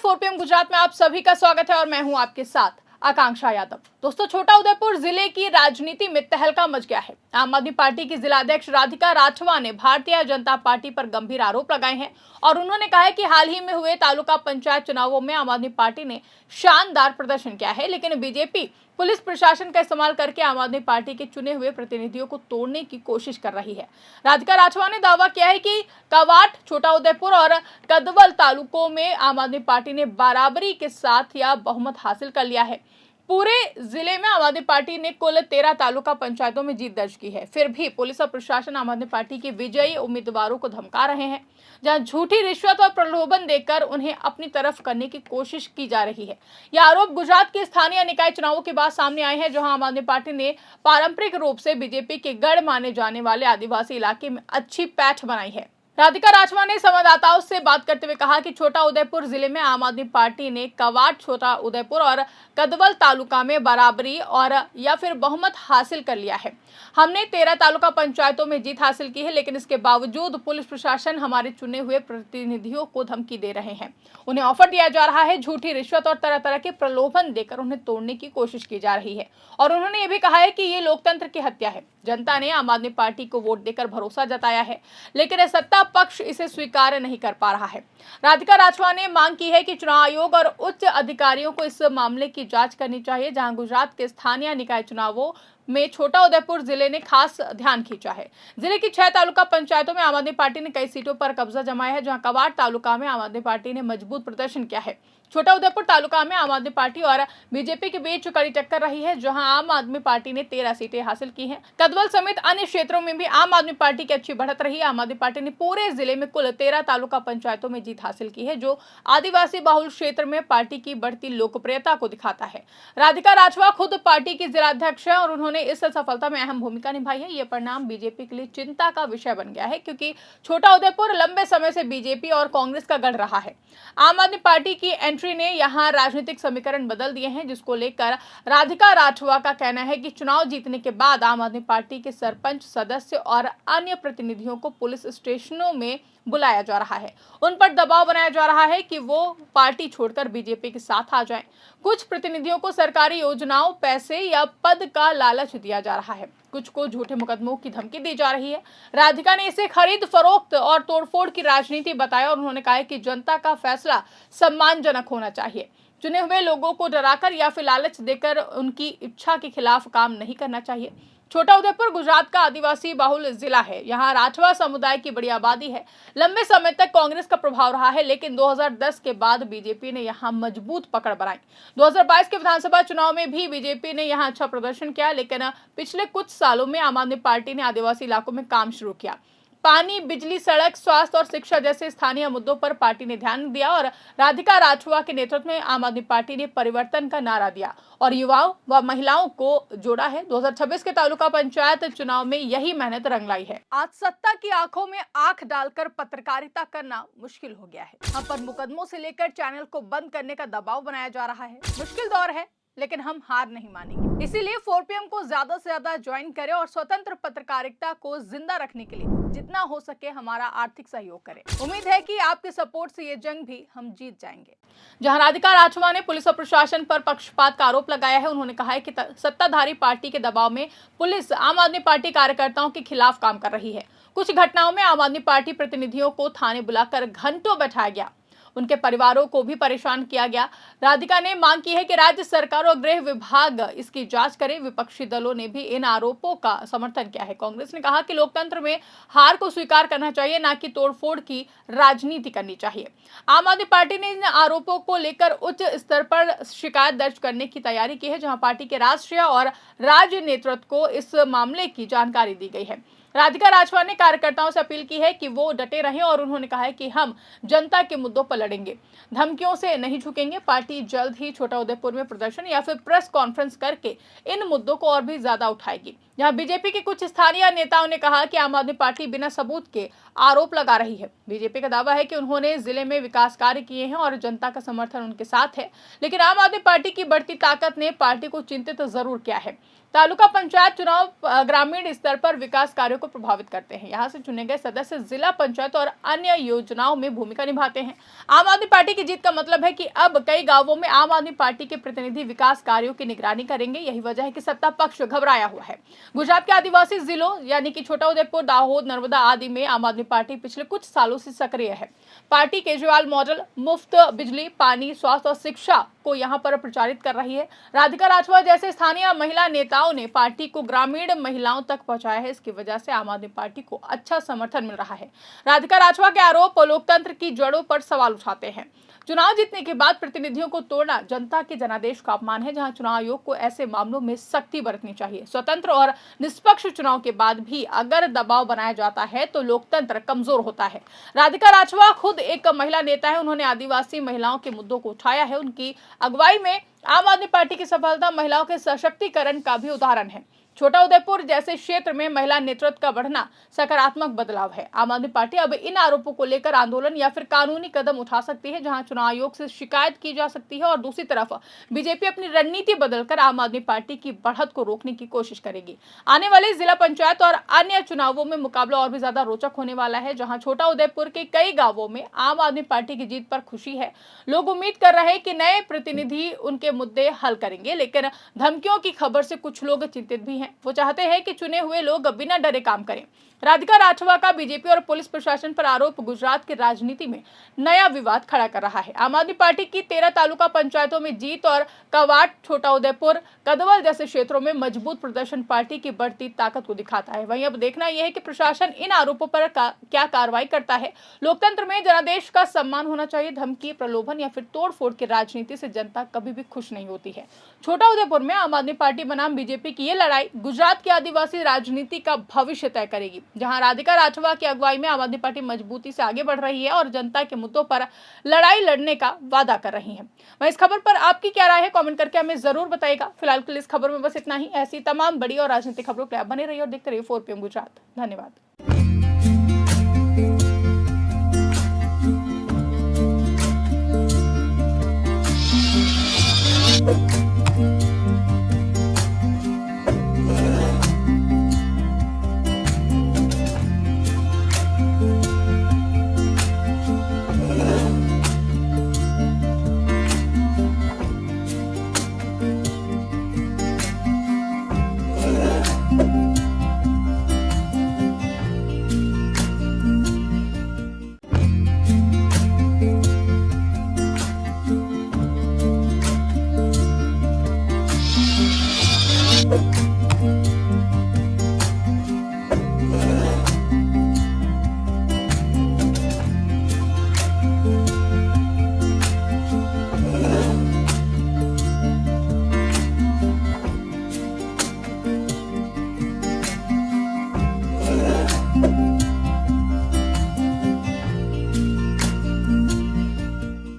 4 PM Gujarat में आप सभी का स्वागत है और मैं हूं आपके साथ आकांक्षा यादव। दोस्तों, छोटा उदेपुर जिले की राजनीति में तहलका मच गया है। आम आदमी पार्टी की जिलाध्यक्ष राधिका राठवा ने भारतीय जनता पार्टी पर गंभीर आरोप लगाए हैं और उन्होंने कहा है कि हाल ही में हुए तालुका पंचायत चुनावों में आम आदमी पार्टी ने शानदार प्रदर्शन किया है, लेकिन बीजेपी पुलिस प्रशासन का इस्तेमाल करके आम आदमी पार्टी के चुने हुए प्रतिनिधियों को तोड़ने की कोशिश कर रही है। राधिका राठवा ने दावा किया है कि कवाट, छोटा उदेपुर और कदवल तालुकों में आम आदमी पार्टी ने बराबरी के साथ या बहुमत हासिल कर लिया है। पूरे जिले में आम आदमी पार्टी ने कुल 13 तालुका पंचायतों में जीत दर्ज की है। फिर भी पुलिस और प्रशासन आम आदमी पार्टी के विजयी उम्मीदवारों को धमका रहे हैं, जहां झूठी रिश्वत और प्रलोभन देकर उन्हें अपनी तरफ करने की कोशिश की जा रही है। यह आरोप गुजरात के स्थानीय निकाय चुनावों के बाद सामने आए हैं, जहां आम आदमी पार्टी ने पारंपरिक रूप से बीजेपी के गढ़ माने जाने वाले आदिवासी इलाके में अच्छी पैठ बनाई है। राधिका राठवा ने संवाददाताओं से बात करते हुए कहा कि छोटा उदेपुर जिले में आम आदमी पार्टी ने कवाट, छोटा उदेपुर और कदवल तालुका में बराबरी और या फिर बहुमत हासिल कर लिया है। हमने 13 तालुका पंचायतों में जीत हासिल की है, लेकिन इसके बावजूद पुलिस प्रशासन हमारे चुने हुए प्रतिनिधियों को धमकी दे रहे हैं। उन्हें ऑफर दिया जा रहा है, झूठी रिश्वत और तरह तरह के प्रलोभन देकर उन्हें तोड़ने की कोशिश की जा रही है। और उन्होंने ये भी कहा है कि ये लोकतंत्र की हत्या है। जनता ने आम आदमी पार्टी को वोट देकर भरोसा जताया है, लेकिन सत्ता पक्ष इसे स्वीकार नहीं कर पा रहा है। राधिका राठवा ने मांग की है कि चुनाव आयोग और उच्च अधिकारियों को इस मामले की जांच करनी चाहिए, जहां गुजरात के स्थानीय निकाय चुनावों में छोटा उदेपुर जिले ने खास ध्यान खींचा है। जिले की 6 तालुका पंचायतों में आम आदमी पार्टी ने कई सीटों पर कब्जा जमाया है, जहां कवाट तालुका में आम आदमी पार्टी ने मजबूत प्रदर्शन किया है। छोटा उदेपुर तालुका में आम आदमी पार्टी और बीजेपी के बीच कड़ी टक्कर रही है, जहां आम आदमी पार्टी ने 13 सीटें हासिल की हैं। कदवल समेत अन्य क्षेत्रों में भी आम आदमी पार्टी की अच्छी बढ़त रही है। आम आदमी पार्टी ने पूरे जिले में कुल 13 तालुका पंचायतों में जीत हासिल की है, जो आदिवासी बहुल क्षेत्र में पार्टी की बढ़ती लोकप्रियता को दिखाता है। राधिका राठवा खुद पार्टी की जिलाध्यक्ष है और उन्होंने इस सफलता में अहम भूमिका निभाई है। ये परिणाम बीजेपी के लिए चिंता का विषय बन गया है, क्योंकि छोटा उदेपुर लंबे समय से बीजेपी और कांग्रेस का गढ़ रहा है। आम आदमी पार्टी की एंट्री ने यहां राजनीतिक समीकरण बदल दिए हैं, जिसको लेकर राधिका राठवा का कहना है कि चुनाव जीतने के बाद आम आदमी पार्टी के सरपंच, सदस्य और अन्य प्रतिनिधियों को पुलिस स्टेशनों में बुलाया जा रहा है। उन पर दबाव बनाया जा रहा है कि वो पार्टी छोड़कर बीजेपी के साथ आ जाएं। कुछ प्रतिनिधियों को सरकारी योजनाओं, पैसे या पद का लालच दिया जा रहा है। कुछ को झूठे मुकदमों की धमकी दी जा रही है। राधिका ने इसे खरीद फरोख्त और तोड़फोड़ की राजनीति बताया और उन्होंने कहा है कि जनता का फैसला सम्मानजनक होना चाहिए। चुने हुए लोगों को डराकर या फिर लालच देकर उनकी इच्छा के खिलाफ काम नहीं करना चाहिए। छोटा उदेपुर गुजरात का आदिवासी बहुल जिला है। यहाँ राठवा समुदाय की बड़ी आबादी है। लंबे समय तक कांग्रेस का प्रभाव रहा है, लेकिन 2010 के बाद बीजेपी ने यहाँ मजबूत पकड़ बनाई। 2022 के विधानसभा चुनाव में भी बीजेपी ने यहाँ अच्छा प्रदर्शन किया, लेकिन पिछले कुछ सालों में आम आदमी पार्टी ने आदिवासी इलाकों में काम शुरू किया। पानी, बिजली, सड़क, स्वास्थ्य और शिक्षा जैसे स्थानीय मुद्दों पर पार्टी ने ध्यान दिया और राधिका राठवा के नेतृत्व में आम आदमी पार्टी ने परिवर्तन का नारा दिया और युवाओं व महिलाओं को जोड़ा है। 2026 के तालुका पंचायत चुनाव में यही मेहनत रंग लाई है। आज सत्ता की आंखों में आंख डालकर पत्रकारिता करना मुश्किल हो गया है। हम पर मुकदमों से लेकर चैनल को बंद करने का दबाव बनाया जा रहा है। मुश्किल दौर है, लेकिन हम हार नहीं मानेंगे। इसीलिए 4 PM को ज्यादा से ज्यादा ज्वाइन करें और स्वतंत्र पत्रकारिता को जिंदा रखने के लिए जितना हो सके हमारा आर्थिक सहयोग करें। उम्मीद है कि आपके सपोर्ट से ये जंग भी हम जीत जाएंगे। जहां राधिका राठवा ने पुलिस और प्रशासन पर पक्षपात का आरोप लगाया है, उन्होंने कहा है कि सत्ताधारी पार्टी के दबाव में पुलिस आम आदमी पार्टी कार्यकर्ताओं के खिलाफ काम कर रही है। कुछ घटनाओं में आम आदमी पार्टी प्रतिनिधियों को थाने बुलाकर घंटों बैठाया गया, उनके परिवारों को भी परेशान किया गया। राधिका ने मांग की है कि राज्य सरकार और गृह विभाग इसकी जांच करे। विपक्षी दलों ने भी इन आरोपों का समर्थन किया है। कांग्रेस ने कहा कि लोकतंत्र में हार को स्वीकार करना चाहिए, न कि तोड़फोड़ की राजनीति करनी चाहिए। आम आदमी पार्टी ने इन आरोपों को लेकर उच्च स्तर पर शिकायत दर्ज करने की तैयारी की है, जहां पार्टी के राष्ट्रीय और राज्य नेतृत्व को इस मामले की जानकारी दी गई है। राधिका राठवा ने कार्यकर्ताओं से अपील की है कि वो डटे रहें और उन्होंने कहा है कि हम जनता के मुद्दों पर लड़ेंगे, धमकियों से नहीं झुकेंगे। पार्टी जल्द ही छोटा उदेपुर में प्रदर्शन या फिर प्रेस कॉन्फ्रेंस करके इन मुद्दों को और भी ज्यादा उठाएगी। जहां बीजेपी के कुछ स्थानीय नेताओं ने कहा कि आम आदमी पार्टी बिना सबूत के आरोप लगा रही है। बीजेपी का दावा है कि उन्होंने जिले में विकास कार्य किए हैं और जनता का समर्थन उनके साथ है, लेकिन आम आदमी पार्टी की बढ़ती ताकत ने पार्टी को चिंतित जरूर किया है। तालुका पंचायत चुनाव ग्रामीण स्तर पर विकास कार्यों को प्रभावित करते हैं। यहाँ से चुने गए सदस्य जिला पंचायत और अन्य योजनाओं में भूमिका निभाते हैं। आम आदमी पार्टी की जीत का मतलब है कि अब कई गांवों में आम आदमी पार्टी के प्रतिनिधि विकास कार्यों की निगरानी करेंगे। यही वजह है कि सत्ता पक्ष घबराया हुआ है। गुजरात के आदिवासी जिलों यानी कि छोटा उदेपुर, दाहोद, नर्मदा आदि में आम आदमी पार्टी पिछले कुछ सालों से सक्रिय है। पार्टी केजरीवाल मॉडल, मुफ्त बिजली, पानी, स्वास्थ्य और शिक्षा को यहां पर प्रचारित कर रही है। राधिका राठवा जैसे स्थानीय महिला नेताओं ने पार्टी को ग्रामीण महिलाओं तक पहुंचाया है। इसकी वजह से आम आदमी पार्टी को अच्छा समर्थन मिल रहा है। राधिका राठवा के आरोप लोकतंत्र की जड़ों पर सवाल उठाते हैं। चुनाव जीतने के बाद प्रतिनिधियों को तोड़ना जनता के जनादेश का अपमान है, जहां चुनाव आयोग को ऐसे मामलों में सख्ती बरतनी चाहिए। स्वतंत्र और निष्पक्ष चुनाव के बाद भी अगर दबाव बनाया जाता है तो लोकतंत्र कमजोर होता है। राधिका राठवा खुद एक महिला नेता है। उन्होंने आदिवासी महिलाओं के मुद्दों को उठाया है। उनकी अगुवाई में आम आदमी पार्टी की सफलता महिलाओं के सशक्तिकरण का भी उदाहरण है। छोटा उदेपुर जैसे क्षेत्र में महिला नेतृत्व का बढ़ना सकारात्मक बदलाव है। आम आदमी पार्टी अब इन आरोपों को लेकर आंदोलन या फिर कानूनी कदम उठा सकती है, जहां चुनाव आयोग से शिकायत की जा सकती है। और दूसरी तरफ बीजेपी अपनी रणनीति बदलकर आम आदमी पार्टी की बढ़त को रोकने की कोशिश करेगी। आने वाले जिला पंचायत और अन्य चुनावों में मुकाबला और भी ज्यादा रोचक होने वाला है, जहां छोटा उदेपुर के कई गांवों में आम आदमी पार्टी की जीत पर खुशी है। लोग उम्मीद कर रहे हैं कि नए प्रतिनिधि उनके मुद्दे हल करेंगे, लेकिन धमकियों की खबर से कुछ लोग चिंतित भी हैं। वो चाहते हैं कि चुने हुए लोग बिना डरे काम करें। राधिका राठवा का बीजेपी और पुलिस प्रशासन पर आरोप गुजरात की राजनीति में नया विवाद खड़ा कर रहा है। आम आदमी पार्टी की 13 तालुका पंचायतों में जीत और कवाट, छोटा उदेपुर, कदवल जैसे क्षेत्रों में मजबूत प्रदर्शन पार्टी की बढ़ती ताकत को दिखाता है। वहीं अब देखना यह है कि प्रशासन इन आरोपों पर क्या कार्रवाई करता है। लोकतंत्र में जनादेश का सम्मान होना चाहिए। धमकी, प्रलोभन या फिर तोड़फोड़ की राजनीति से जनता कभी भी खुश नहीं होती है। छोटा उदेपुर में आम आदमी पार्टी बनाम बीजेपी की यह लड़ाई गुजरात की आदिवासी राजनीति का भविष्य तय करेगी, जहां राधिका राठवा की अगुवाई में आम आदमी पार्टी मजबूती से आगे बढ़ रही है और जनता के मुद्दों पर लड़ाई लड़ने का वादा कर रही है। वहीं इस खबर पर आपकी क्या राय है, कमेंट करके हमें जरूर बताइएगा। फिलहाल के लिए इस खबर में बस इतना ही। ऐसी तमाम बड़ी और राजनीतिक खबरों के लिए आप बने रहिए और देखते रहिए 4PM गुजरात। धन्यवाद।